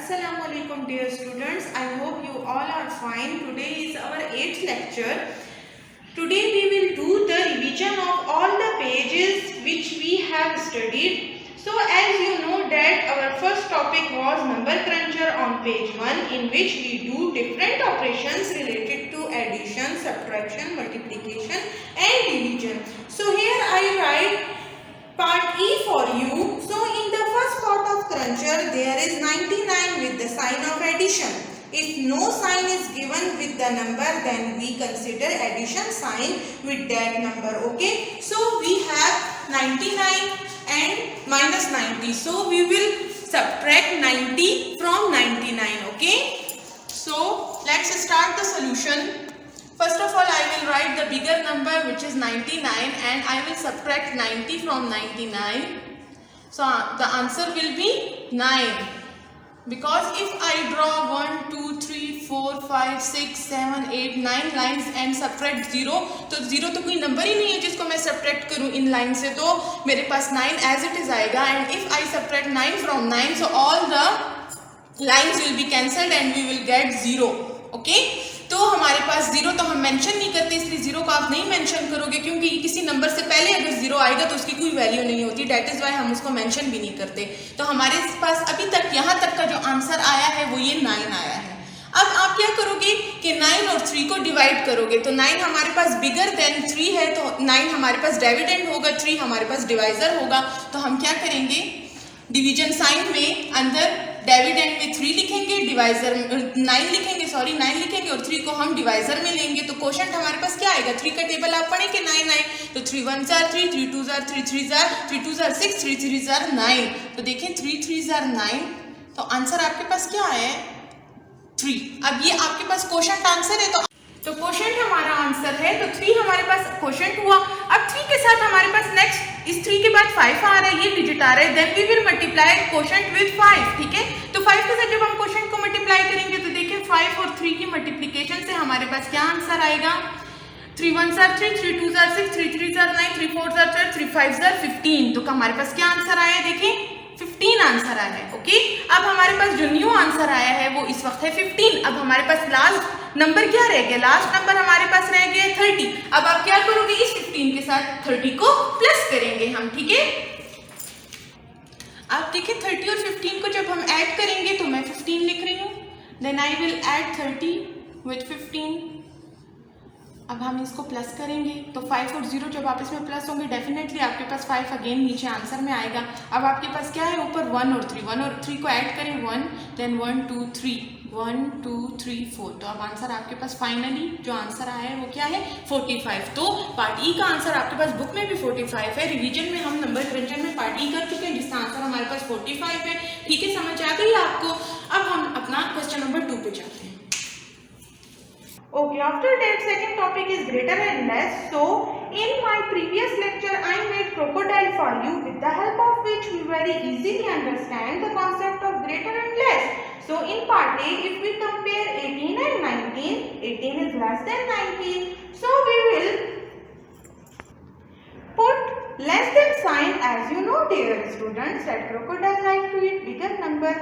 Assalamualaikum dear students. I hope you all are fine. Today is our 8th lecture. Today we will do the revision of all the pages which we have studied. So as you know that our first topic was number cruncher on page 1, in which we do different operations related to addition, subtraction, multiplication and division. So here I write part E for you. So in the first part of cruncher there is 99 with the sign of addition. If no sign is given with the number, then we consider addition sign with that number. Okay, so we have 99 and minus 90, so we will subtract 90 from 99. Okay, so let's start the solution. First of all, I will write the bigger number, which is 99, and I will subtract 90 from 99. So the answer will be 9. Because if I draw 1, 2, 3, 4, 5, 6, 7, 8, 9 lines and subtract 0, तो 0 तो कोई number ही नहीं है जिसको मैं subtract करूँ in line से, तो मेरे पास 9 as it is आएगा. And if I subtract 9 from 9, so all the lines will be cancelled and we will get 0. Okay? तो हमारे पास 0 तो हम मेंशन नहीं करते, इसलिए 0 को आप नहीं मेंशन करोगे क्योंकि किसी नंबर से पहले अगर 0 आएगा तो उसकी कोई वैल्यू नहीं होती. डेट इज वाई हम उसको मेंशन भी नहीं करते. तो हमारे पास अभी तक यहाँ तक का जो आंसर आया है वो ये 9 आया है. अब आप क्या करोगे कि 9 और 3 को डिवाइड करोगे, तो 9 हमारे पास बिगर देन 3 है, तो 9 हमारे पास डिविडेंड होगा, 3 हमारे पास डिवाइजर होगा. तो हम क्या करेंगे, डिवीजन साइन में अंदर डिविडेंड में 3 लिखेंगे, डिवाइजर 9 लिखेंगे, 9 लिखेंगे और 3 को हम डिवाइजर में लेंगे. तो क्वोशंट हमारे पास क्या आएगा, 3 का टेबल आप पढ़ेंगे 9 आए, तो 3 1 jar 3, 3 2 jar 3, 3 jar 3 2 jar 6, 3 3 jar 9. तो देखें 3 3 जार 9, तो आंसर आपके पास क्या है 3. अब ये आपके पास क्वोशंट आंसर है, तो क्वोशंट हमारा आंसर है, तो 3 हमारे पास क्वोशंट हुआ. अब 3 के साथ हमारे पास नेक्स्ट इस 3 के बाद 5 आ रहा है, ये डिजिट आ रहा है, then we will multiply quotient with 5. ठीक है, तो 5 के साथ जब हम क्वोशंट को मल्टीप्लाई करेंगे तो देखिए 5 और 3 की मल्टीप्लिकेशन से हमारे पास क्या आंसर आएगा, 3 1 jar 3, 3 2 jar 6, 3 3 jar 9, 3 4 jar 12, 3 5 jar 15. तो हमारे पास क्या आंसर आया है, देखिए 15 आंसर आया है. ओके, अब हमारे पास जो न्यू आंसर आया है वो इस वक्त है 15. अब हमारे पास लास्ट नंबर क्या रह गया, लास्ट नंबर हमारे पास रह गया 30. अब आप क्या करोगे, इस 15 के साथ 30 को प्लस करेंगे हम. ठीक है, आप देखिए 30 और 15 को जब हम ऐड करेंगे तो मैं 15 लिख रही हूँ, then I will add 30 with 15. अब हम इसको प्लस करेंगे तो 5 और 0 जब आप इसमें प्लस होंगे डेफिनेटली आपके पास 5 अगेन नीचे आंसर में आएगा. अब आपके पास क्या है, ऊपर 1 और 3 को ऐड करें, 1 देन 1 2 3, 1 2 3 4. तो अब आंसर आपके पास फाइनली जो आंसर आया है वो क्या है 45. तो पार्ट ई का आंसर आपके पास बुक में भी 45 है. रिवीजन में हम नंबर क्रंचर में पार्ट ई कर चुके हैं जिसका आंसर हमारे पास 45 है. ठीक है, समझ आ गई आपको. अब हम अपना क्वेश्चन नंबर 2 पे जाते हैं. Okay, after that second topic is greater and less. So in my previous lecture I made crocodile for you, with the help of which we very easily understand the concept of greater and less. So in part A, if we compare 18 and 19, 18 is less than 19, so we will put less than sign. As you know dear students that crocodile like to eat bigger number.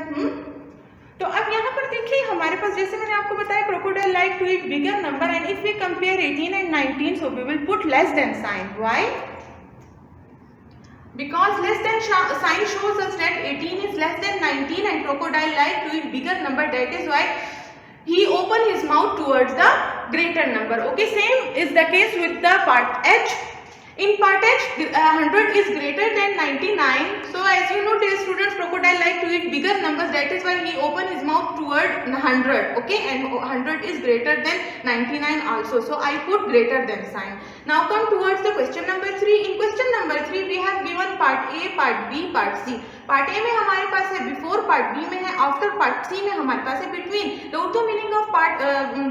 तो अब यहाँ पर देखिए हमारे पास जैसे मैंने आपको बताया crocodile like to eat bigger number, and if we compare 18 and 19, so we will put less than sign. Why? Because less than sign shows us that 18 is less than 19 and crocodile like to eat bigger number. That is why he opened his mouth towards the greater number. Okay, same is the case with the part H. In part H, 100 is greater than 99. So as you know dear students, crocodile like to eat bigger numbers. That is why he opened his mouth toward 100. Okay, and 100 is greater than 99 also. So I put greater than sign. Now come towards the question number 3. In question number 3 we have given part A, part B, part C. Part A में हमारे पास है before, part B में है after, part सी में हमारे पास है between. The Urdu meaning of part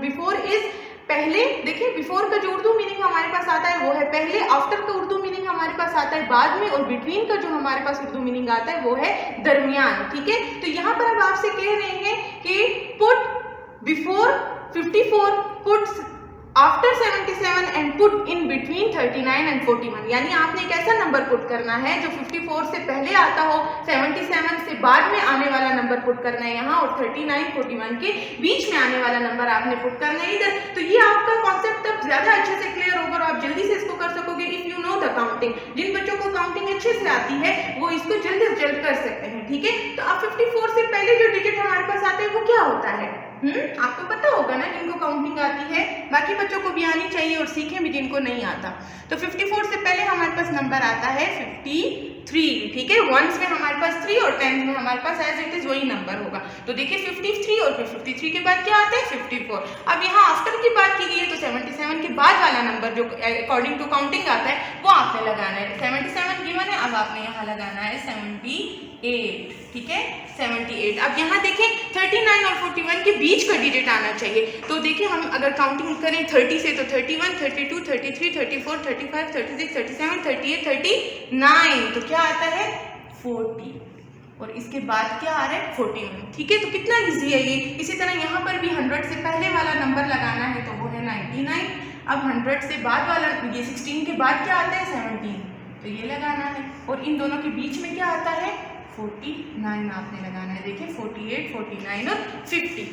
before is पहले. देखिए बिफोर का जो उर्दू मीनिंग हमारे पास आता है वो है पहले, आफ्टर का उर्दू मीनिंग हमारे पास आता है बाद में, और बिटवीन का जो हमारे पास उर्दू मीनिंग आता है वो है दरमियान. ठीक है, तो यहाँ पर अब आपसे कह रहे हैं कि put before 54, put after 77 and put in between 39 and 41। यानी आपने एक ऐसा नंबर पुट करना है जो 54 से पहले आता हो, 77 से बाद में आने वाला नंबर पुट करना है यहाँ, और 39 41 के बीच में आने वाला नंबर आपने पुट करना है इधर। तो ये आपका कॉन्सेप्ट अब ज्यादा अच्छे से क्लियर होगा और आप जल्दी से इसको कर सकोगे if you know the counting. जिन बच्चों को काउंटिंग अच्छे से आती है वो इसको जल्द से जल्द कर सकते हैं, ठीक है। तो अब 54 से पहले जो डिजिट हमारे पास आते हैं वो क्या होता है? आपको पता होगा ना जिनको काउंटिंग आती है, बाकी बच्चों को भी आनी चाहिए और सीखें भी जिनको नहीं आता। तो 54 से पहले हमारे पास नंबर आता है 53, ठीक है। वंस में हमारे पास 3 और टेंस में हमारे पास एज इट इज वही नंबर होगा। तो देखिए 53 और फिर 53 के बाद क्या आता है 54। अब यहाँ आफ्टर की बात की गई है तो 77 के बाद वाला नंबर जो अकॉर्डिंग टू काउंटिंग आता है वो आपने लगाना है। 77 गिवन है, अब आपने यहाँ लगाना है 78, ठीक है 78। अब यहाँ देखें 39 और 41 के बीच का डिजिट आना चाहिए। तो देखिए हम अगर काउंटिंग करें 30 से तो 31, 32, 33, 34, 35, 36, 37, 38, 39, तो क्या आता है 40, और इसके बाद क्या आ रहा है 41, ठीक है। तो कितना इजी है ये। इसी तरह यहाँ पर भी 100 से पहले वाला नंबर लगाना है तो वो है 99। अब 100 से बाद वाला, ये 16 के बाद क्या आता है 17, तो ये लगाना है, और इन दोनों के बीच में क्या आता है 49 आपने लगाना है। देखिए 48, 49 और 50।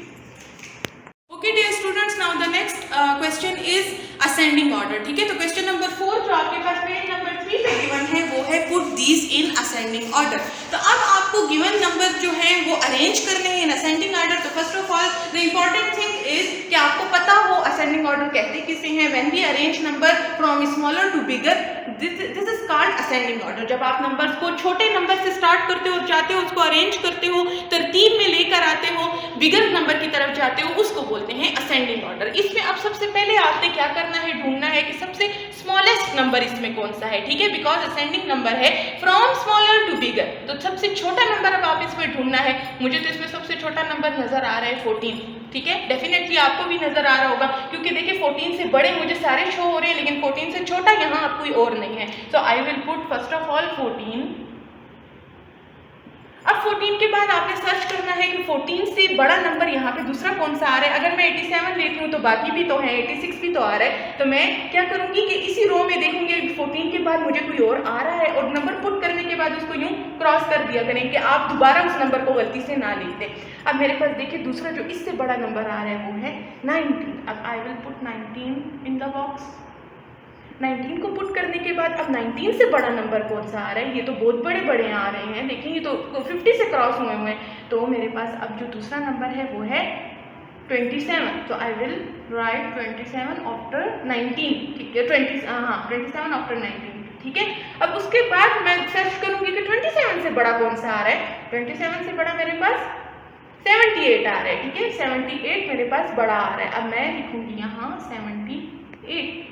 Okay dear students, now the next question is ascending order, ठीक है। तो क्वेश्चन नंबर 4 जो आपके पास पेज नंबर 3 पे गिवन है वो है put these in ascending order. तो अब आपको गिवन नंबर जो है वो अरेंज करने हैं इन असेंडिंग ऑर्डर। तो first of all the important thing is कि आपको पता हो असेंडिंग ऑर्डर कहते किसे हैं। When we arrange number from smaller to bigger, this is called ascending order. जब आप नंबर्स को छोटे नंबर से स्टार्ट करते हो और चाहते हो उसको अरेंज करते हो, तरतीब में लेकर आते हो, बिगर नंबर की तरफ जाते हो, उसको बोलते हैं असेंडिंग ऑर्डर। इसमें अब सबसे पहले आपने क्या करना है, ढूंढना है कि सबसे स्मॉलेस्ट नंबर इसमें कौन सा है, ठीक है। बिकॉज असेंडिंग नंबर है फ्रॉम स्मॉलर टू बिगर, तो सबसे छोटा नंबर अब आप इसमें ढूंढना है। मुझे तो इसमें सबसे छोटा नंबर नजर आ रहा है 14, ठीक है। डेफिनेटली आपको भी नजर आ रहा होगा क्योंकि देखिए 14 से बड़े मुझे सारे शो हो रहे हैं लेकिन 14 से छोटा यहाँ अब कोई और नहीं है। So I will put first of all 14। अब 14 के बाद आपने सर्च करना है कि 14 से बड़ा नंबर यहाँ पे दूसरा कौन सा आ रहा है। अगर मैं 87 लेती हूँ तो बाकी भी तो है, 86 भी तो आ रहा है। तो मैं क्या करूँगी कि इसी रो में देखूंगी 14 के बाद मुझे कोई और आ रहा है और नंबर पुट करने के बाद उसको यूं क्रॉस कर दिया करें कि आप दोबारा उस नंबर को गलती से ना लिख दें। अब मेरे पास देखिए दूसरा जो इससे बड़ा नंबर आ रहा है वो है 19। अब आई will put 19 in the box. 19 को पुट करने के बाद अब 19 से बड़ा नंबर कौन सा आ रहा है, ये तो बहुत बड़े बड़े आ रहे हैं, देखिए ये तो 50 से क्रॉस हुए हुए हैं। तो मेरे पास अब जो दूसरा नंबर है वो है 27। तो आई विल राइट 27 आफ्टर 19, ठीक है 27 आफ्टर 19, ठीक है। अब उसके बाद मैं सर्च करूंगी कि 27 से बड़ा कौन सा आ रहा है। 27 से बड़ा मेरे पास 78 आ रहा है, ठीक है 78 मेरे पास बड़ा आ रहा है। अब मैं लिखूंगी यहाँ 78।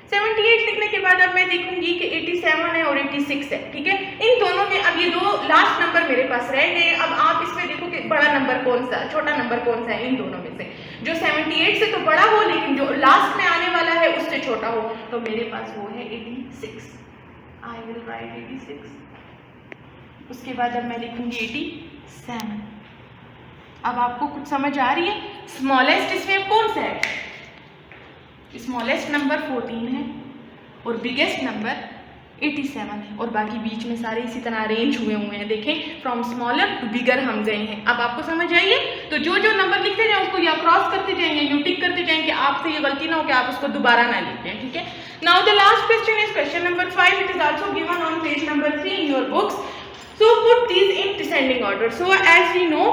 78 लिखने के बाद अब मैं देखूंगी कि 87 है और 86 है, ठीक है। इन दोनों में अब ये दो लास्ट नंबर मेरे पास रह गए। अब आप इसमें देखो कि बड़ा नंबर कौन सा, छोटा नंबर कौन सा है इन दोनों में से, जो 78 से तो बड़ा हो लेकिन जो लास्ट में आने वाला है उससे छोटा हो। तो मेरे पास वो है 86। I will write 86। उसके बाद अब मैं लिखूंगी 87। अब आपको कुछ समझ आ रही है। स्मॉलेस्ट इसमें कौन सा है, स्मॉलेस्ट नंबर 14 है और बिगेस्ट नंबर 87 है और बाकी बीच में सारे इसी तरह अरेंज हुए हैं। देखें फ्रॉम स्मॉलर टू बिगर हम गए हैं। अब आपको समझ आइए। तो जो जो नंबर लिखते जाए उसको या क्रॉस करते जाएंगे, यू टिक करते जाएंगे, आपसे ये गलती ना हो कि आप उसको दोबारा ना लिखें, ठीक है। Now the last question is question number 5। It is also given on page number 3 in your books. So put these in descending order. So as we know,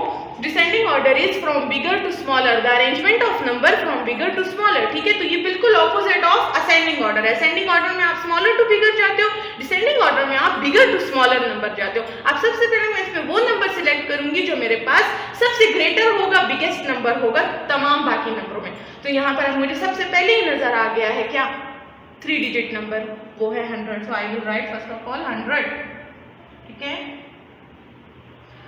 descending order is from bigger to smaller. The arrangement of number from bigger to smaller. ठीक है, तो ये बिल्कुल opposite of ascending order है। ascending order में आप smaller to bigger जाते हो, descending order में आप bigger to smaller नंबर जाते हो। अब सबसे पहले मैं इसमें वो नंबर सिलेक्ट करूंगी जो मेरे पास सबसे ग्रेटर होगा, बिगेस्ट नंबर होगा तमाम बाकी नंबरों में। तो यहाँ पर मुझे सबसे पहले ही नजर आ गया है क्या, 3 डिजिट नंबर, वो है 100। So I will write first of all 100, ठीक है।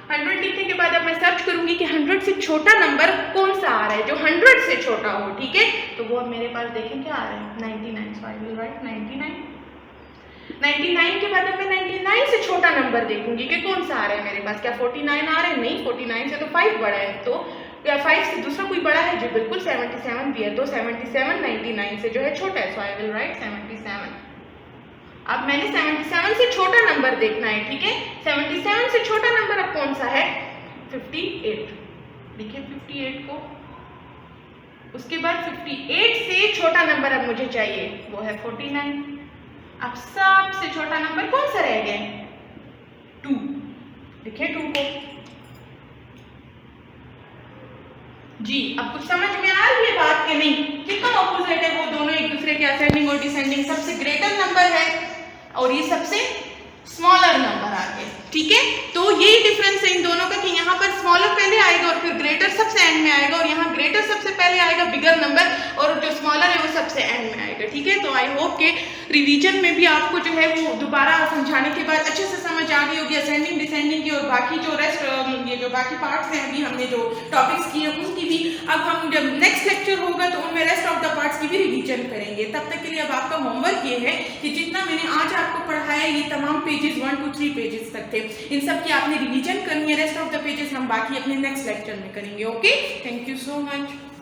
100 लिखने के बाद अब मैं सर्च करूंगी कि 100 से छोटा नंबर कौन सा आ रहा है, जो 100 से छोटा हो, ठीक है। तो वो अब मेरे पास देखें क्या आ रहा है 99। So I will write 99। 99 के बाद अब मैं 99 से छोटा नंबर देखूंगी कि कौन सा आ रहा है मेरे पास। क्या 49 आ रहा है? नहीं, 49 से तो 5 बड़ा है, तो या 5 से दूसरा कोई बड़ा है? जी बिल्कुल 77 भी है, तो 77 99 से जो है छोटा है, सो आई विल राइट 77। अब मैंने 77 से छोटा नंबर देखना है, ठीक है। 77 से छोटा नंबर अब कौन सा है? 58। देखिए 58 को, उसके बाद 58 से छोटा नंबर अब मुझे चाहिए, वो है 49। अब सबसे छोटा नंबर कौन सा रह गया? 2। देखिए 2 को। जी अब कुछ समझ में आ रही है बात के नहीं? कितना ऑपोजिट है वो दोनों एक दूसरे के, असेंडिंग और डिसेंडिंग। सबसे ग्रेटर नंबर है और ये सबसे स्मॉलर नंबर आ गए, ठीक है। तो यही डिफरेंस है इन दोनों का कि यहाँ पर स्मॉलर पहले आएगा और फिर ग्रेटर सबसे एंड में आएगा, और यहाँ ग्रेटर सबसे पहले आएगा बिगर नंबर, और जो स्मॉलर है वो सबसे एंड में आएगा, ठीक है। तो आई होप के रिवीजन में भी आपको जो है वो दोबारा समझाने के बाद अच्छे से समझ आ गई होगी असेंडिंग डिसेंडिंग की, और बाकी जो रेस्ट ये जो बाकी पार्ट्स हैं अभी हमने जो टॉपिक्स किए उनकी भी अब हम जब नेक्स्ट लेक्चर होगा तो उनमें रेस्ट ऑफ द पार्ट्स की भी रिवीजन करेंगे। तब तक के लिए अब आपका होमवर्क ये है कि जितना मैंने आज आपको पढ़ाया ये तमाम पेजेस 1 to 3 पेजेस तक थे, इन सब की आपने रिवीजन करनी है। रेस्ट ऑफ द पेजेस हम बाकी अपने नेक्स्ट लेक्चर में करेंगे। Okay, thank you so much.